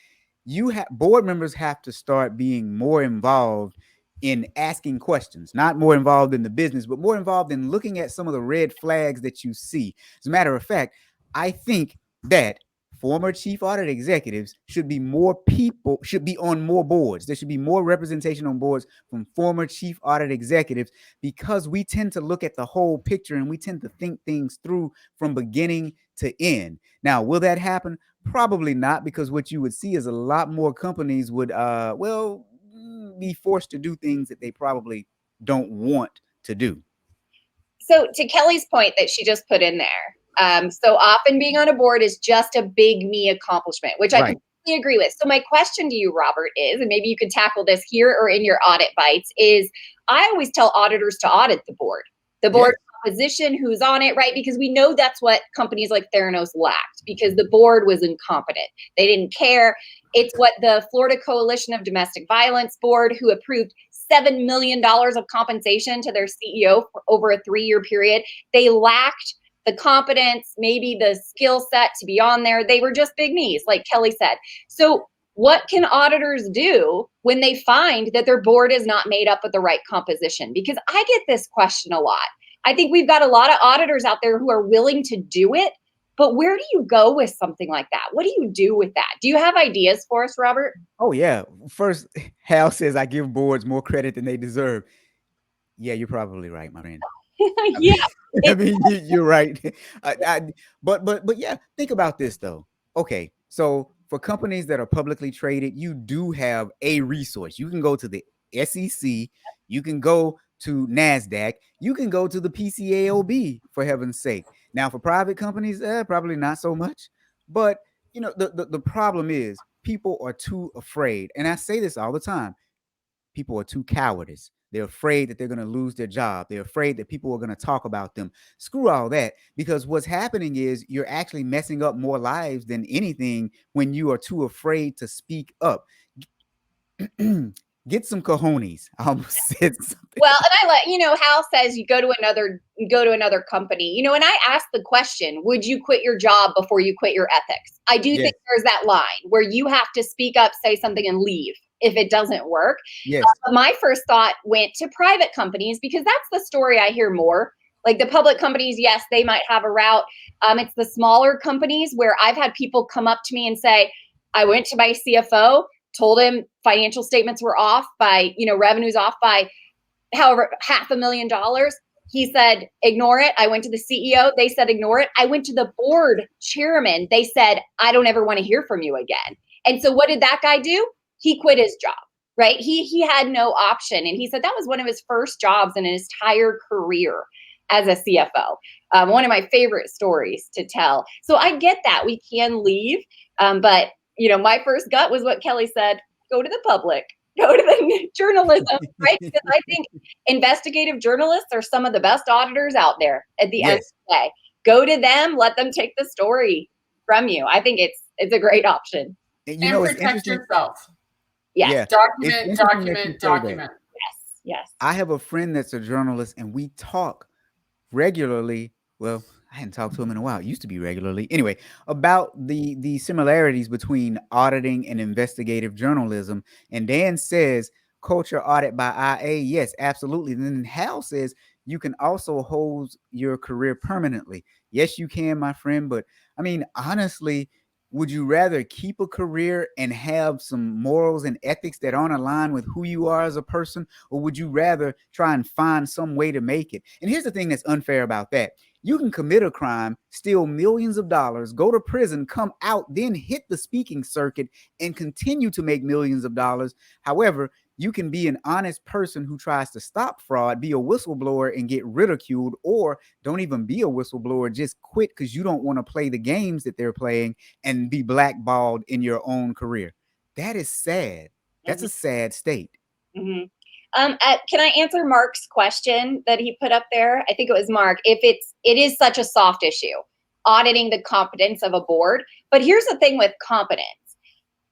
S1: Board members have to start being more involved in asking questions, not more involved in the business, but more involved in looking at some of the red flags that you see. As a matter of fact, I think that former chief audit executives should be on more boards. There should be more representation on boards from former chief audit executives, because we tend to look at the whole picture and we tend to think things through from beginning to end. Now, will that happen? Probably not, because what you would see is a lot more companies would, be forced to do things that they probably don't want to do.
S2: So to Kelly's point that she just put in there, so often being on a board is just a big me accomplishment, which I completely agree with. So my question to you, Robert, is, and maybe you could tackle this here or in your audit bites, is I always tell auditors to audit the board composition, who's on it, right? Because we know that's what companies like Theranos lacked, because the board was incompetent. They didn't care. It's what the Florida Coalition of Domestic Violence Board, who approved $7 million of compensation to their CEO for over a 3-year period. They lacked the competence, maybe the skill set to be on there. They were just big knees, like Kelly said. So what can auditors do when they find that their board is not made up with the right composition? Because I get this question a lot. I think we've got a lot of auditors out there who are willing to do it, but where do you go with something like that? What do you do with that? Do you have ideas for us, Robert?
S1: Oh, yeah. First, Hal says I give boards more credit than they deserve. Yeah, you're probably right, my friend.
S2: Yeah.
S1: I mean, you're right. But yeah, think about this though. Okay, so for companies that are publicly traded, you do have a resource. You can go to the SEC, you can go to NASDAQ, you can go to the PCAOB, for heaven's sake. Now, for private companies, probably not so much. But the problem is people are too afraid, and I say this all the time. People are too cowardice. They're afraid that they're going to lose their job. They're afraid that people are going to talk about them. Screw all that, because what's happening is you're actually messing up more lives than anything when you are too afraid to speak up. Get some cojones. I almost said something.
S2: Well, and Hal says you go to another company, and I asked the question, would you quit your job before you quit your ethics? I do think there's that line where you have to speak up, say something, and leave if it doesn't work.
S1: Yes.
S2: My first thought went to private companies, because that's the story I hear more. Like the public companies, yes, they might have a route. It's the smaller companies where I've had people come up to me and say, I went to my CFO, told him financial statements were off by, revenues off by however $500,000. He said, ignore it. I went to the CEO. They said, ignore it. I went to the board chairman. They said, I don't ever want to hear from you again. And so what did that guy do? He quit his job, right? He had no option. And he said that was one of his first jobs in his entire career as a CFO. One of my favorite stories to tell. So I get that we can leave. But my first gut was what Kelly said, go to the public, go to the journalism, right? Because I think investigative journalists are some of the best auditors out there at the end of the day. Go to them, let them take the story from you. I think it's a great option.
S3: And protect yourself.
S2: Yes.
S1: Yeah. It's
S3: Document,
S1: interesting that you
S3: document,
S1: say that.
S3: document.
S2: Yes. Yes.
S1: I have a friend that's a journalist, and we talk regularly. Well, I hadn't talked to him in a while. It used to be regularly. Anyway, about the similarities between auditing and investigative journalism. And Dan says culture audit by IA. Yes, absolutely. And then Hal says you can also hold your career permanently. Yes, you can, my friend. But I mean, honestly, would you rather keep a career and have some morals and ethics that aren't aligned with who you are as a person? Or would you rather try and find some way to make it? And here's the thing that's unfair about that. You can commit a crime, steal millions of dollars, go to prison, come out, then hit the speaking circuit and continue to make millions of dollars. However, you can be an honest person who tries to stop fraud, be a whistleblower and get ridiculed, or don't even be a whistleblower, just quit because you don't want to play the games that they're playing and be blackballed in your own career. That is sad. That's a sad state.
S2: Mm-hmm. Can I answer Mark's question that he put up there? I think it was Mark. It is such a soft issue, auditing the competence of a board. But here's the thing with competence.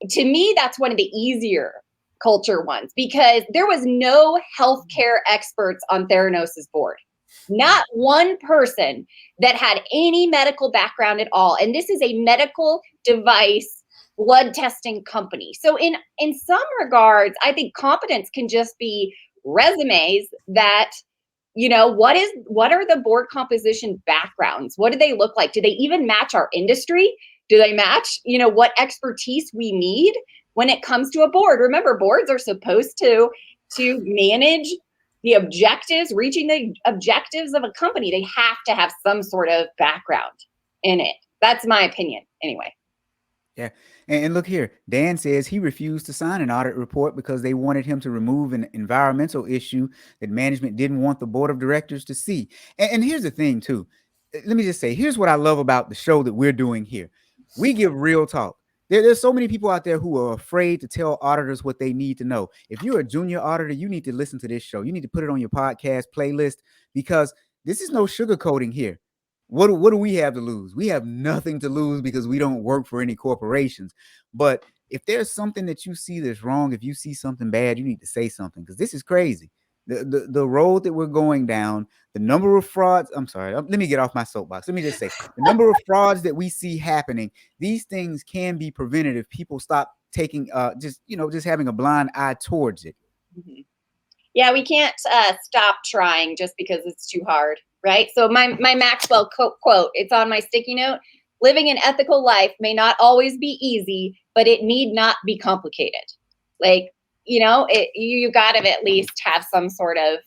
S2: To me, that's one of the easier culture ones because there was no healthcare experts on Theranos's board. Not one person that had any medical background at all. And this is a medical device blood testing company. So in some regards, I think competence can just be resumes that, what are the board composition backgrounds? What do they look like? Do they even match our industry? Do they match, what expertise we need when it comes to a board? Remember, boards are supposed to manage the objectives, reaching the objectives of a company. They have to have some sort of background in it. That's my opinion anyway.
S1: Yeah. And look here, Dan says he refused to sign an audit report because they wanted him to remove an environmental issue that management didn't want the board of directors to see. And here's the thing, too. Let me just say, here's what I love about the show that we're doing here. We give real talk. There's so many people out there who are afraid to tell auditors what they need to know. If you're a junior auditor, you need to listen to this show. You need to put it on your podcast playlist because this is no sugarcoating here. What do we have to lose? We have nothing to lose because we don't work for any corporations. But if there's something that you see that's wrong, if you see something bad, you need to say something because this is crazy. The road that we're going down, the number of frauds. I'm sorry. Let me get off my soapbox. Let me just say the number of frauds that we see happening. These things can be prevented if people stop taking just having a blind eye towards it.
S2: Mm-hmm. Yeah, we can't stop trying just because it's too hard. Right. So my Maxwell quote, it's on my sticky note. Living an ethical life may not always be easy, but it need not be complicated. Like, you got to at least have some sort of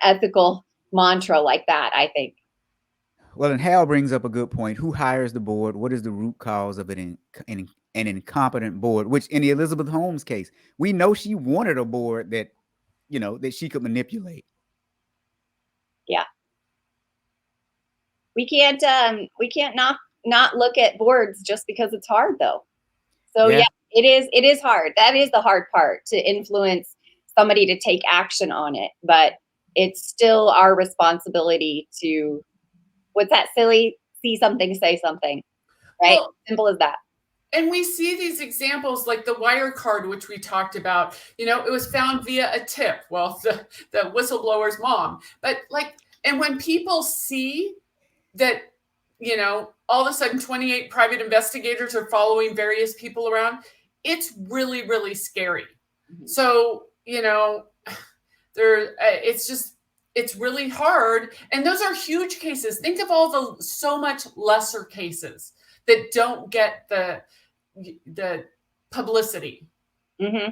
S2: ethical mantra like that, I think.
S1: Well, and Hal brings up a good point. Who hires the board? What is the root cause of an incompetent board? Which in the Elizabeth Holmes case, we know she wanted a board that, that she could manipulate.
S2: Yeah. We can't not look at boards just because it's hard though. So yeah, it is hard. That is the hard part, to influence somebody to take action on it. But it's still our responsibility to, what's that silly? See something, say something. Right? Well, simple as that.
S3: And we see these examples like the wire card, which we talked about. It was found via a tip. Well, the whistleblower's mom. But and when people see that, all of a sudden 28 private investigators are following various people around, it's really, really scary. Mm-hmm. So, it's really hard. And those are huge cases. Think of all the so much lesser cases that don't get the publicity.
S2: Mm-hmm.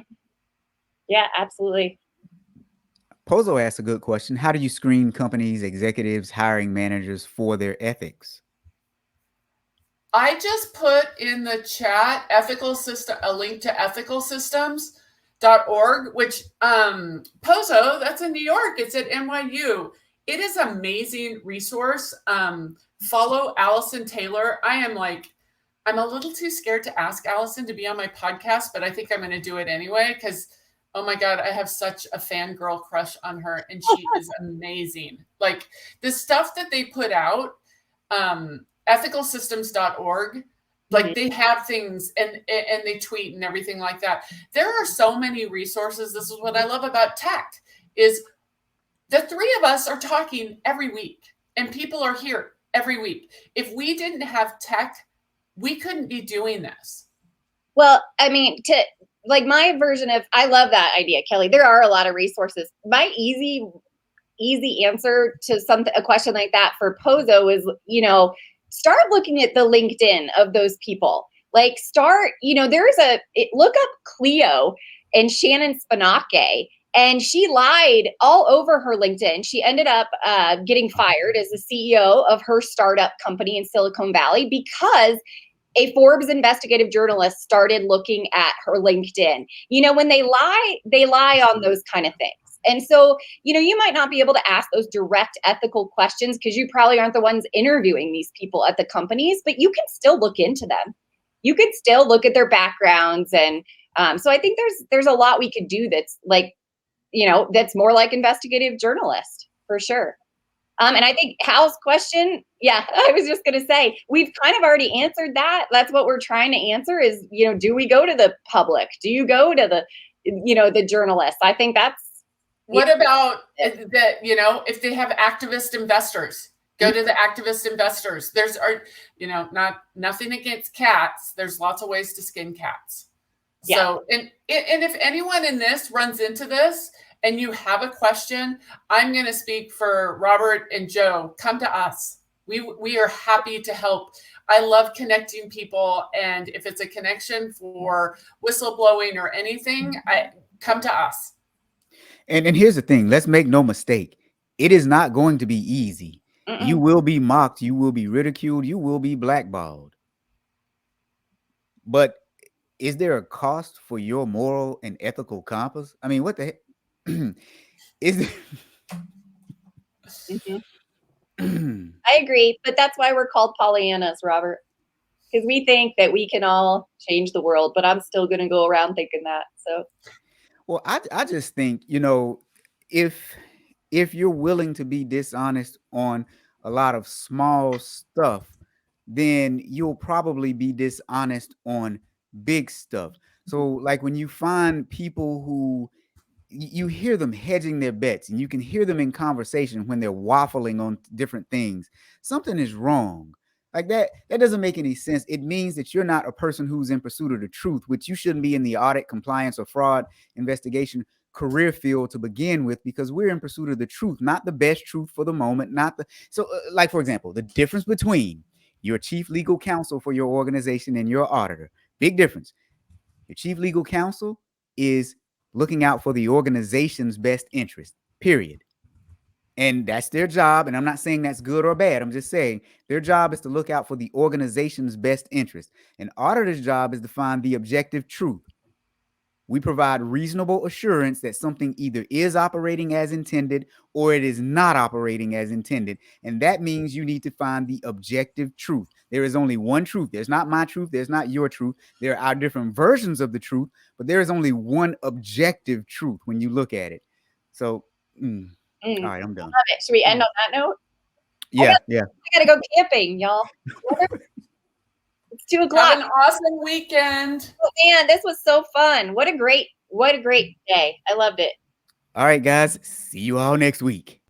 S2: Yeah, absolutely.
S1: Pozo asked a good question. How do you screen companies, executives, hiring managers for their ethics?
S3: I just put in the chat a link to ethicalsystems.org, which Pozo, that's in New York. It's at NYU. It is an amazing resource. Follow Allison Taylor. I'm a little too scared to ask Allison to be on my podcast, but I think I'm going to do it anyway because, oh my God, I have such a fangirl crush on her, and she is amazing. Like the stuff that they put out, ethicalsystems.org, Like they have things and they tweet and everything like that. There are so many resources. This is what I love about tech is the three of us are talking every week and people are here every week. If we didn't have tech, we couldn't be doing this.
S2: Well, I mean, like my version of, I love that idea, Kelly. There are a lot of resources. My easy answer to a question like that for Pozo is, start looking at the LinkedIn of those people. Like look up Cleo and Shannon Spinake, and she lied all over her LinkedIn. She ended up getting fired as the CEO of her startup company in Silicon Valley because a Forbes investigative journalist started looking at her LinkedIn. When they lie on those kind of things. And so, you might not be able to ask those direct ethical questions because you probably aren't the ones interviewing these people at the companies, but you can still look into them. You can still look at their backgrounds. And so I think there's a lot we could do that's like, that's more like investigative journalist for sure. And I think Hal's question, I was just going to say, we've kind of already answered that. That's what we're trying to answer is, do we go to the public? Do you go to the, the journalists? I think that's.
S3: What about that? If they have activist investors, go to the activist investors. There's nothing against cats. There's lots of ways to skin cats. Yeah. So, and if anyone in this runs into this and you have a question, I'm going to speak for Robert and Joe. Come to us. We are happy to help. I love connecting people. And if it's a connection for whistleblowing or anything, come to us.
S1: And here's the thing. Let's make no mistake. It is not going to be easy. You will be mocked. You will be ridiculed. You will be blackballed. But is there a cost for your moral and ethical compass? I mean, what the heck? Is there...
S2: I agree. But that's why we're called Pollyannas, Robert. Because we think that we can all change the world. But I'm still going to go around thinking that. So.
S1: Well, I just think, if you're willing to be dishonest on a lot of small stuff, then you'll probably be dishonest on big stuff. So like when you find people who you hear them hedging their bets and you can hear them in conversation when they're waffling on different things, something is wrong. Like that doesn't make any sense. It means that you're not a person who's in pursuit of the truth, which you shouldn't be in the audit, compliance, or fraud investigation career field to begin with, because we're in pursuit of the truth, not the best truth for the moment. Like, for example, the difference between your chief legal counsel for your organization and your auditor, big difference. Your chief legal counsel is looking out for the organization's best interest, period. And that's their job. And I'm not saying that's good or bad. I'm just saying their job is to look out for the organization's best interest. An auditor's job is to find the objective truth. We provide reasonable assurance that something either is operating as intended or it is not operating as intended. And that means you need to find the objective truth. There is only one truth. There's not my truth. There's not your truth. There are different versions of the truth, but there is only one objective truth when you look at it. So, all right, I'm done.
S2: Should we end on that note?
S1: Yeah.
S2: I gotta go camping, y'all. It's 2:00.
S3: Have an awesome weekend.
S2: Oh man, this was so fun. What a great day. I loved it.
S1: All right, guys. See you all next week.